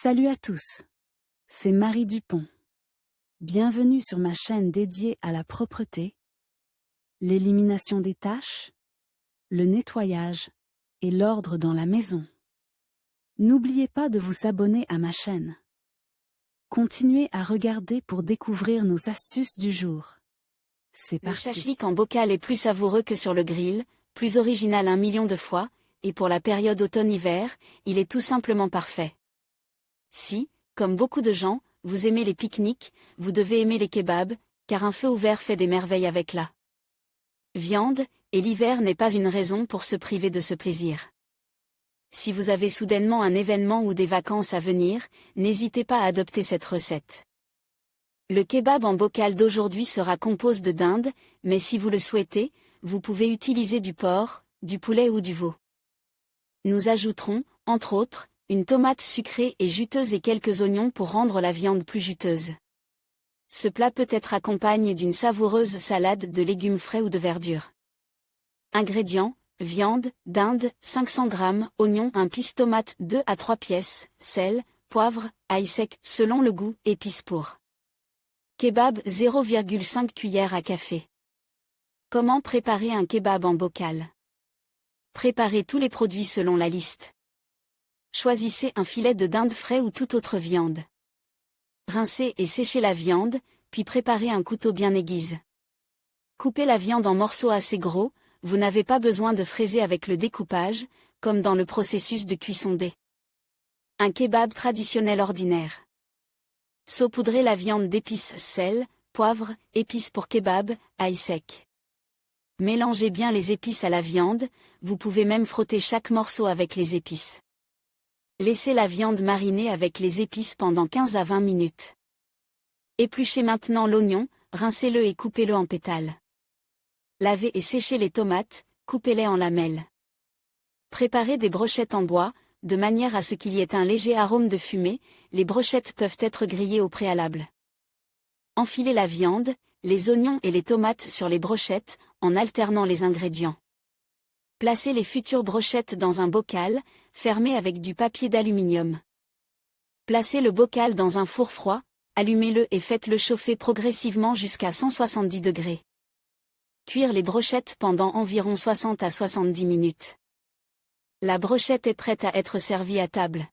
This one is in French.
Salut à tous, c'est Marie Dupont. Bienvenue sur ma chaîne dédiée à la propreté, l'élimination des taches, le nettoyage et l'ordre dans la maison. N'oubliez pas de vous abonner à ma chaîne. Continuez à regarder pour découvrir nos astuces du jour. C'est Le parti. chachlik en bocal est plus savoureux que sur le grill, plus original 1 million de fois, et pour la période automne-hiver, il est tout simplement parfait. Si, comme beaucoup de gens, vous aimez les pique-niques, vous devez aimer les kebabs, car un feu ouvert fait des merveilles avec la viande, et l'hiver n'est pas une raison pour se priver de ce plaisir. Si vous avez soudainement un événement ou des vacances à venir, n'hésitez pas à adopter cette recette. Le kebab en bocal d'aujourd'hui sera composé de dinde, mais si vous le souhaitez, vous pouvez utiliser du porc, du poulet ou du veau. Nous ajouterons, entre autres, une tomate sucrée et juteuse et quelques oignons pour rendre la viande plus juteuse. Ce plat peut être accompagné d'une savoureuse salade de légumes frais ou de verdure. Ingrédients: viande, dinde, 500 g, oignons, 1 pisse tomate, 2 à 3 pièces, sel, poivre, ail sec, selon le goût, épices pour. Kebab 0,5 cuillère à café. Comment préparer un kebab en bocal? Préparez tous les produits selon la liste. Choisissez un filet de dinde frais ou toute autre viande. Rincez et séchez la viande, puis préparez un couteau bien aiguise. Coupez la viande en morceaux assez gros, vous n'avez pas besoin de fraiser avec le découpage, comme dans le processus de cuisson des. Un kebab traditionnel ordinaire. Saupoudrez la viande d'épices sel, poivre, épices pour kebab, ail sec. Mélangez bien les épices à la viande, vous pouvez même frotter chaque morceau avec les épices. Laissez la viande mariner avec les épices pendant 15 à 20 minutes. Épluchez maintenant l'oignon, rincez-le et coupez-le en pétales. Lavez et séchez les tomates, coupez-les en lamelles. Préparez des brochettes en bois, de manière à ce qu'il y ait un léger arôme de fumée, les brochettes peuvent être grillées au préalable. Enfilez la viande, les oignons et les tomates sur les brochettes, en alternant les ingrédients. Placez les futures brochettes dans un bocal, fermé avec du papier d'aluminium. Placez le bocal dans un four froid, allumez-le et faites-le chauffer progressivement jusqu'à 170 degrés. Cuire les brochettes pendant environ 60 à 70 minutes. La brochette est prête à être servie à table.